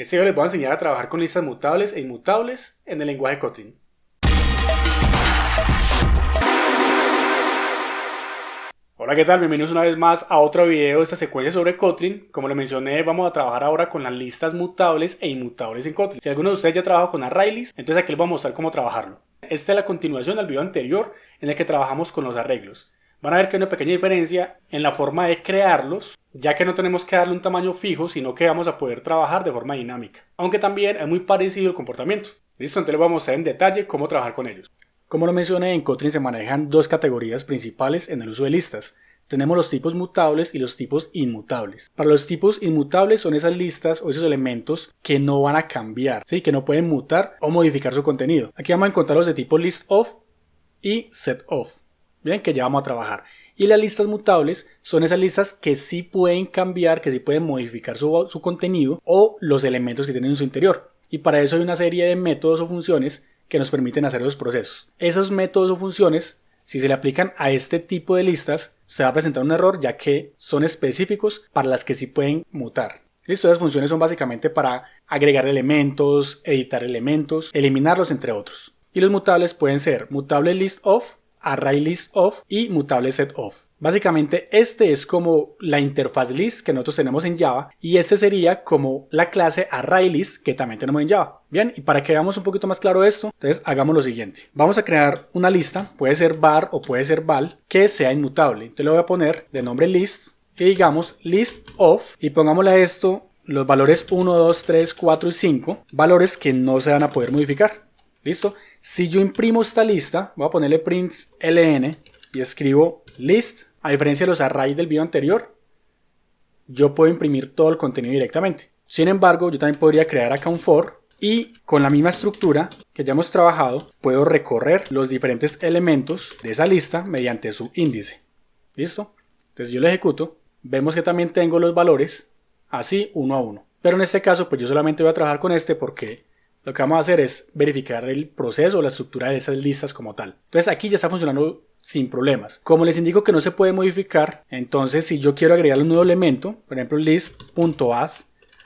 En este video les voy a enseñar a trabajar con listas mutables e inmutables en el lenguaje Kotlin. Hola, ¿qué tal? Bienvenidos una vez más a otro video de esta secuencia sobre Kotlin. Como lo mencioné, vamos a trabajar ahora con las listas mutables e inmutables en Kotlin. Si alguno de ustedes ya trabajado con ArrayList, entonces aquí les voy a mostrar cómo trabajarlo. Esta es la continuación del video anterior en el que trabajamos con los arreglos. Van a ver que hay una pequeña diferencia en la forma de crearlos, ya que no tenemos que darle un tamaño fijo, sino que vamos a poder trabajar de forma dinámica. Aunque también es muy parecido el comportamiento. Listo, entonces les voy a mostrar en detalle cómo trabajar con ellos. Como lo mencioné, en Kotlin se manejan dos categorías principales en el uso de listas. Tenemos los tipos mutables y los tipos inmutables. Para los tipos inmutables son esas listas o esos elementos que no van a cambiar, ¿sí? Que no pueden mutar o modificar su contenido. Aquí vamos a encontrar los de tipo listOf y setOf. Bien, que ya vamos a trabajar. Y las listas mutables son esas listas que sí pueden cambiar, que sí pueden modificar su contenido o los elementos que tienen en su interior. Y para eso hay una serie de métodos o funciones que nos permiten hacer los procesos. Esos métodos o funciones, si se le aplican a este tipo de listas, se va a presentar un error, ya que son específicos para las que sí pueden mutar. Listo, esas funciones son básicamente para agregar elementos, editar elementos, eliminarlos, entre otros. Y los mutables pueden ser mutable listOf, ArrayListOf y mutable setOf. Básicamente este es como la interfaz list que nosotros tenemos en Java, y este sería como la clase ArrayList que también tenemos en Java. Bien, y para que veamos un poquito más claro esto, entonces hagamos lo siguiente. Vamos a crear una lista, puede ser var o puede ser val, que sea inmutable. Entonces le voy a poner de nombre list y digamos listOf, y pongámosle a esto los valores 1, 2, 3, 4 y 5, valores que no se van a poder modificar. ¿Listo? Si yo imprimo esta lista, voy a ponerle print ln y escribo list, a diferencia de los arrays del video anterior, yo puedo imprimir todo el contenido directamente. Sin embargo, yo también podría crear acá un for y con la misma estructura que ya hemos trabajado, puedo recorrer los diferentes elementos de esa lista mediante su índice. ¿Listo? Entonces yo lo ejecuto, vemos que también tengo los valores así uno a uno. Pero en este caso, pues yo solamente voy a trabajar con este porque lo que vamos a hacer es verificar el proceso o la estructura de esas listas como tal. Entonces aquí ya está funcionando sin problemas. Como les indico que no se puede modificar, entonces si yo quiero agregar un nuevo elemento, por ejemplo list.add,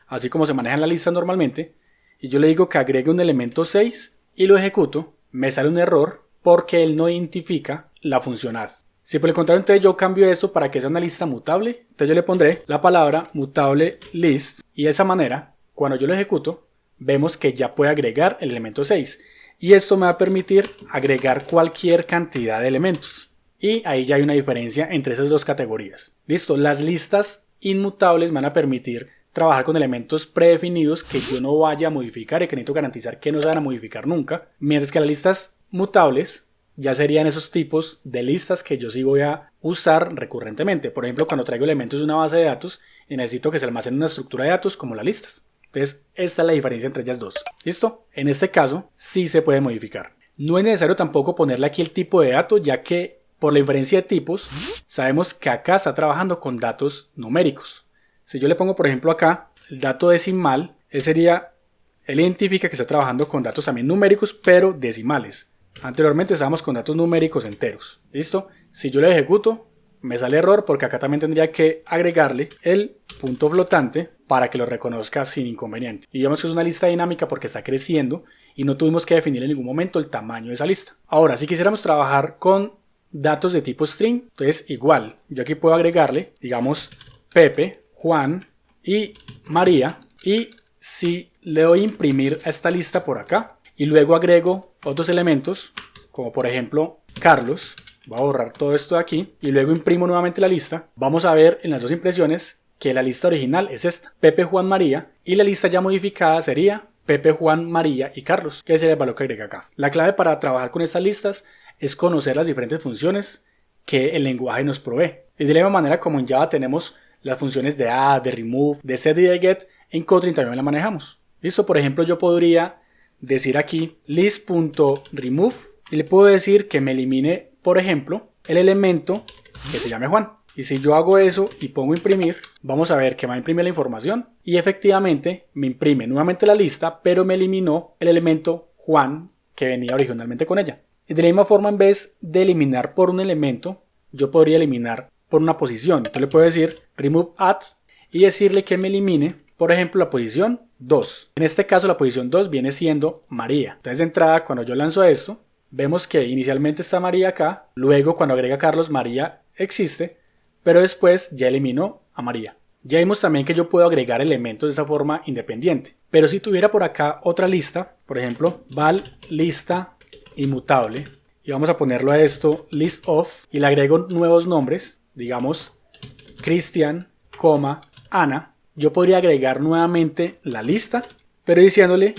así como se manejan las listas normalmente, y yo le digo que agregue un elemento 6 y lo ejecuto, me sale un error porque él no identifica la función add. Si por el contrario entonces yo cambio esto para que sea una lista mutable, entonces yo le pondré la palabra mutable list y de esa manera, cuando yo lo ejecuto, vemos que ya puede agregar el elemento 6 y esto me va a permitir agregar cualquier cantidad de elementos, y ahí ya hay una diferencia entre esas dos categorías. Listo, las listas inmutables me van a permitir trabajar con elementos predefinidos que yo no vaya a modificar y que necesito garantizar que no se van a modificar nunca, mientras que las listas mutables ya serían esos tipos de listas que yo sí voy a usar recurrentemente. Por ejemplo, cuando traigo elementos de una base de datos y necesito que se almacene una estructura de datos como las listas. Entonces, esta es la diferencia entre ellas dos. ¿Listo? En este caso, sí se puede modificar. No es necesario tampoco ponerle aquí el tipo de dato, ya que por la inferencia de tipos, sabemos que acá está trabajando con datos numéricos. Si yo le pongo, por ejemplo, acá el dato decimal, él identifica que está trabajando con datos también numéricos, pero decimales. Anteriormente estábamos con datos numéricos enteros. ¿Listo? Si yo le ejecuto, me sale error porque acá también tendría que agregarle el punto flotante para que lo reconozca sin inconveniente. Y vemos que es una lista dinámica porque está creciendo y no tuvimos que definir en ningún momento el tamaño de esa lista. Ahora, si quisiéramos trabajar con datos de tipo string, entonces igual, yo aquí puedo agregarle, digamos, Pepe, Juan y María, y si le doy imprimir a esta lista por acá y luego agrego otros elementos, como por ejemplo Carlos, voy a borrar todo esto de aquí y luego imprimo nuevamente la lista, vamos a ver en las dos impresiones que la lista original es esta, Pepe, Juan, María, y la lista ya modificada sería Pepe, Juan, María y Carlos, que sería el valor que agrega acá. La clave para trabajar con estas listas es conocer las diferentes funciones que el lenguaje nos provee. Y de la misma manera como en Java tenemos las funciones de add, de remove, de set y de get, en Kotlin también la manejamos. Listo, por ejemplo, yo podría decir aquí list.remove y le puedo decir que me elimine, por ejemplo, el elemento que se llame Juan. Y si yo hago eso y pongo imprimir, vamos a ver que me va a imprimir la información y efectivamente me imprime nuevamente la lista, pero me eliminó el elemento Juan que venía originalmente con ella. Y de la misma forma, en vez de eliminar por un elemento, yo podría eliminar por una posición. Entonces le puedo decir remove at y decirle que me elimine, por ejemplo, la posición 2. En este caso la posición 2 viene siendo María. Entonces de entrada, cuando yo lanzo esto, vemos que inicialmente está María acá, luego cuando agrega Carlos, María existe, pero después ya eliminó a María. Ya vimos también que yo puedo agregar elementos de esa forma independiente. Pero si tuviera por acá otra lista, por ejemplo, val lista inmutable, y vamos a ponerlo a esto list of, y le agrego nuevos nombres, digamos Cristian, Ana, yo podría agregar nuevamente la lista, pero diciéndole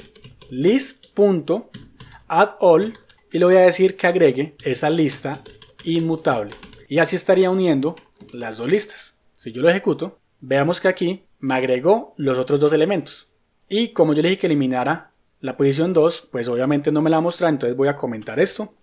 list.addAll, y le voy a decir que agregue esa lista inmutable. Y así estaría uniendo las dos listas. Si yo lo ejecuto, veamos que aquí me agregó los otros dos elementos. Y como yo le dije que eliminara la posición 2, pues obviamente no me la va a mostrar, entonces voy a comentar esto.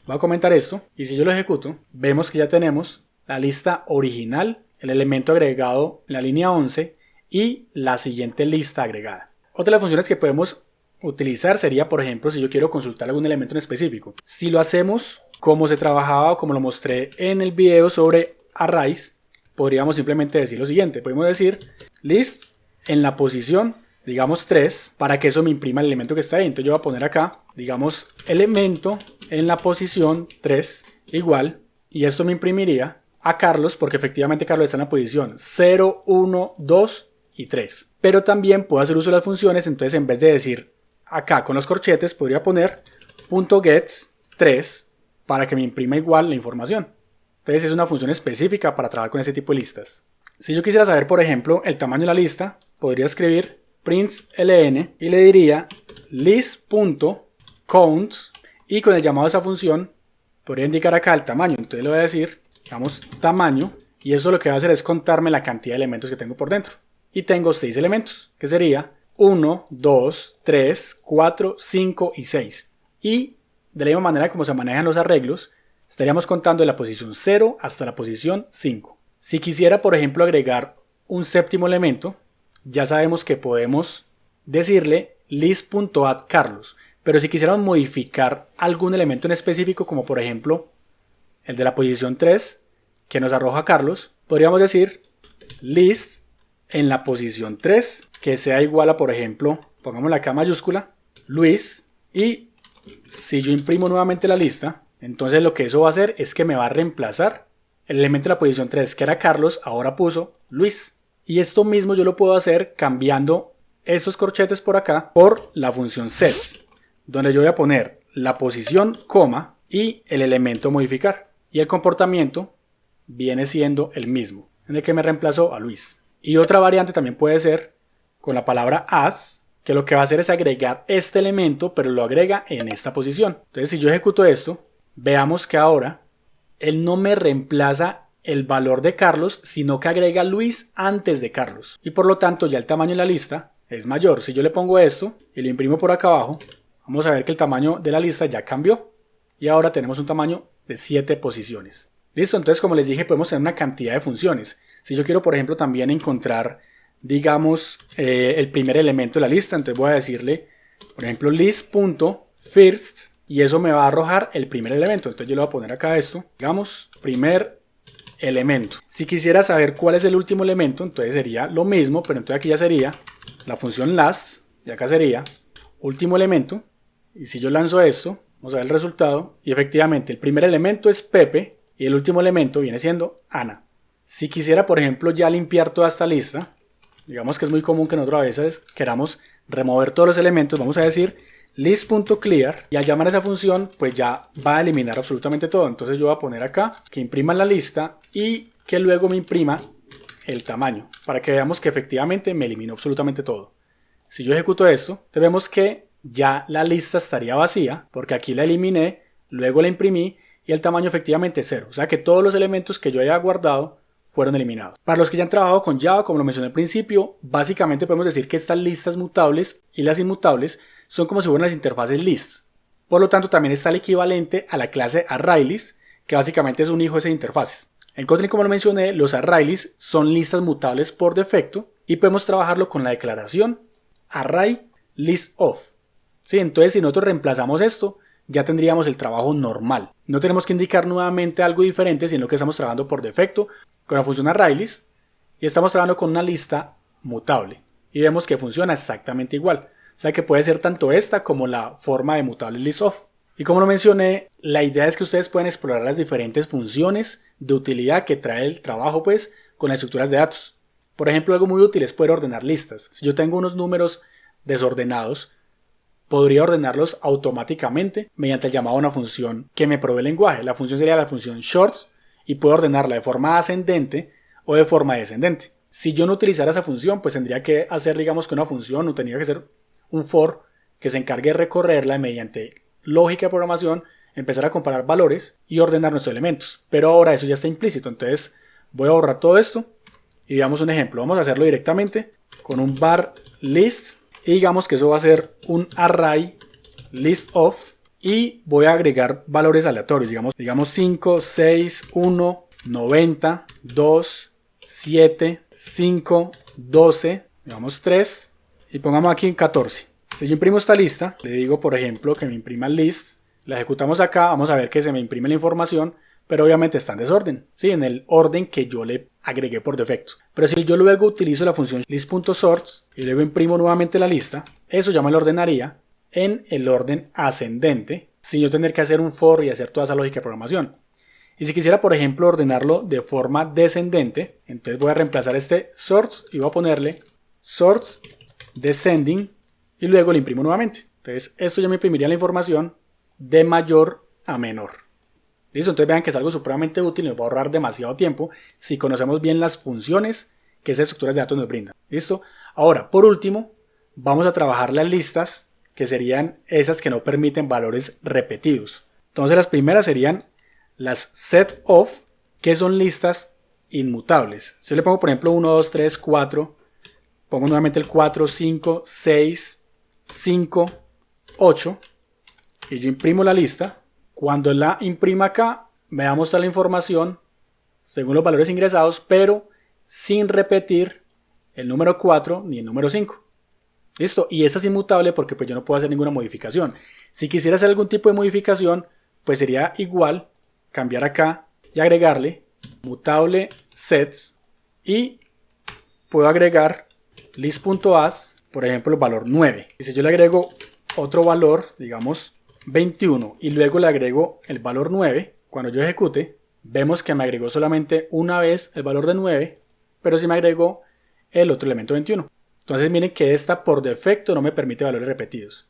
Voy a comentar esto, y si yo lo ejecuto, vemos que ya tenemos la lista original, el elemento agregado en la línea 11 y la siguiente lista agregada. Otra de las funciones que podemos utilizar sería, por ejemplo, si yo quiero consultar algún elemento en específico. Si lo hacemos como se trabajaba o como lo mostré en el video sobre arrays, podríamos simplemente decir lo siguiente. Podemos decir list en la posición, digamos 3, para que eso me imprima el elemento que está ahí. Entonces yo voy a poner acá, digamos, elemento en la posición 3 igual, y esto me imprimiría a Carlos, porque efectivamente Carlos está en la posición 0, 1, 2 y 3. Pero también puedo hacer uso de las funciones, entonces en vez de decir acá con los corchetes, podría poner .get3 para que me imprima igual la información. Entonces es una función específica para trabajar con ese tipo de listas. Si yo quisiera saber, por ejemplo, el tamaño de la lista, podría escribir println y le diría list.count, y con el llamado de esa función podría indicar acá el tamaño. Entonces le voy a decir, digamos, tamaño, y eso lo que va a hacer es contarme la cantidad de elementos que tengo por dentro. Y tengo 6 elementos, que sería 1, 2, 3, 4, 5 y 6. Y de la misma manera como se manejan los arreglos, estaríamos contando de la posición 0 hasta la posición 5. Si quisiera, por ejemplo, agregar un séptimo elemento, ya sabemos que podemos decirle list.addCarlos. Pero si quisiéramos modificar algún elemento en específico, como por ejemplo el de la posición 3, que nos arroja Carlos, podríamos decir list en la posición 3, que sea igual a, por ejemplo, pongámosle acá mayúscula, Luis, y si yo imprimo nuevamente la lista, entonces lo que eso va a hacer es que me va a reemplazar el elemento de la posición 3, que era Carlos, ahora puso Luis. Y esto mismo yo lo puedo hacer cambiando estos corchetes por acá por la función set, donde yo voy a poner la posición, coma, y el elemento modificar. Y el comportamiento viene siendo el mismo, en el que me reemplazó a Luis. Y otra variante también puede ser con la palabra add, que lo que va a hacer es agregar este elemento, pero lo agrega en esta posición. Entonces si yo ejecuto esto, veamos que ahora él no me reemplaza el valor de Carlos, sino que agrega Luis antes de Carlos. Y por lo tanto ya el tamaño de la lista es mayor. Si yo le pongo esto y lo imprimo por acá abajo, vamos a ver que el tamaño de la lista ya cambió. Y ahora tenemos un tamaño de 7 posiciones. Listo, entonces como les dije, podemos tener una cantidad de funciones. Si yo quiero, por ejemplo, también encontrar, digamos, el primer elemento de la lista, entonces voy a decirle, por ejemplo, list.first, y eso me va a arrojar el primer elemento. Entonces yo le voy a poner acá esto, digamos, primer elemento. Si quisiera saber cuál es el último elemento, entonces sería lo mismo, pero entonces aquí ya sería la función last, y acá sería último elemento. Y si yo lanzo esto, vamos a ver el resultado, y efectivamente el primer elemento es Pepe, y el último elemento viene siendo Ana. Si quisiera, por ejemplo, ya limpiar toda esta lista, digamos que es muy común que nosotros a veces queramos remover todos los elementos, vamos a decir list.clear, y al llamar a esa función pues ya va a eliminar absolutamente todo. Entonces yo voy a poner acá que imprima la lista y que luego me imprima el tamaño, para que veamos que efectivamente me eliminó absolutamente todo. Si yo ejecuto esto, vemos que ya la lista estaría vacía, porque aquí la eliminé, luego la imprimí y el tamaño efectivamente es 0. O sea que todos los elementos que yo haya guardado fueron eliminados. Para los que ya han trabajado con Java, como lo mencioné al principio, básicamente podemos decir que estas listas mutables y las inmutables son como si fueran las interfaces list. Por lo tanto, también está el equivalente a la clase ArrayList, que básicamente es un hijo de esas interfaces. En Kotlin, como lo mencioné, los ArrayList son listas mutables por defecto y podemos trabajarlo con la declaración ArrayListOf. ¿Sí? Entonces, si nosotros reemplazamos esto, ya tendríamos el trabajo normal. No tenemos que indicar nuevamente algo diferente, sino que estamos trabajando por defecto con la función ArrayList y estamos trabajando con una lista mutable. y vemos que funciona exactamente igual. O sea que puede ser tanto esta como la forma de mutable list_of. Y como lo mencioné, la idea es que ustedes puedan explorar las diferentes funciones de utilidad que trae el trabajo pues con las estructuras de datos. Por ejemplo, algo muy útil es poder ordenar listas. Si yo tengo unos números desordenados, podría ordenarlos automáticamente mediante el llamado a una función que me provee el lenguaje. La función sería la función shorts y puedo ordenarla de forma ascendente o de forma descendente. Si yo no utilizara esa función, pues tendría que hacer, digamos que una función, o tendría que ser un for que se encargue de recorrerla mediante lógica de programación, empezar a comparar valores y ordenar nuestros elementos. Pero ahora eso ya está implícito, entonces voy a borrar todo esto y veamos un ejemplo. Vamos a hacerlo directamente con un var list y digamos que eso va a ser un array list_of y voy a agregar valores aleatorios, digamos 5, 6, 1, 90, 2, 7, 5, 12, digamos 3 y pongamos aquí en 14. Si yo imprimo esta lista, le digo por ejemplo que me imprima el list, la ejecutamos acá, vamos a ver que se me imprime la información, pero obviamente está en desorden, ¿sí? En el orden que yo le agregué por defecto. Pero si yo luego utilizo la función list.sorts y luego imprimo nuevamente la lista, eso ya me lo ordenaría en el orden ascendente, sin yo tener que hacer un for y hacer toda esa lógica de programación. Y si quisiera, por ejemplo, ordenarlo de forma descendente, entonces voy a reemplazar este sorts y voy a ponerle sorts descending y luego lo imprimo nuevamente. Entonces esto ya me imprimiría la información de mayor a menor. ¿Listo? Entonces vean que es algo supremamente útil y nos va a ahorrar demasiado tiempo si conocemos bien las funciones que esas estructuras de datos nos brindan. ¿Listo? Ahora, por último, vamos a trabajar las listas, que serían esas que no permiten valores repetidos. Entonces las primeras serían las set_of, que son listas inmutables. Si yo le pongo por ejemplo 1, 2, 3, 4, pongo nuevamente el 4, 5, 6, 5, 8 y yo imprimo la lista. Cuando la imprima acá me va a mostrar la información según los valores ingresados, pero sin repetir el número 4 ni el número 5. ¿Listo? Y esta es inmutable porque pues yo no puedo hacer ninguna modificación. Si quisiera hacer algún tipo de modificación, pues sería igual cambiar acá y agregarle mutable sets y puedo agregar list.add, por ejemplo, el valor 9. Y si yo le agrego otro valor, digamos 21, y luego le agrego el valor 9, cuando yo ejecute, vemos que me agregó solamente una vez el valor de 9, pero sí me agregó el otro elemento 21. Entonces miren que esta por defecto no me permite valores repetidos.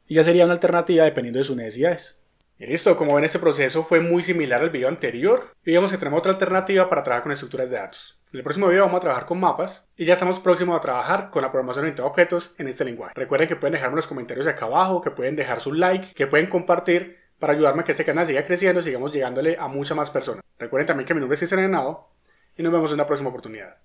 Y ya sería una alternativa dependiendo de sus necesidades. Y listo, como ven este proceso fue muy similar al video anterior y vemos que tenemos otra alternativa para trabajar con estructuras de datos. En el próximo video vamos a trabajar con mapas y ya estamos próximos a trabajar con la programación orientada a objetos en este lenguaje. Recuerden que pueden dejarme los comentarios acá abajo, que pueden dejar su like, que pueden compartir para ayudarme a que este canal siga creciendo y sigamos llegándole a muchas más personas. Recuerden también que mi nombre es Cristian Henao y nos vemos en una próxima oportunidad.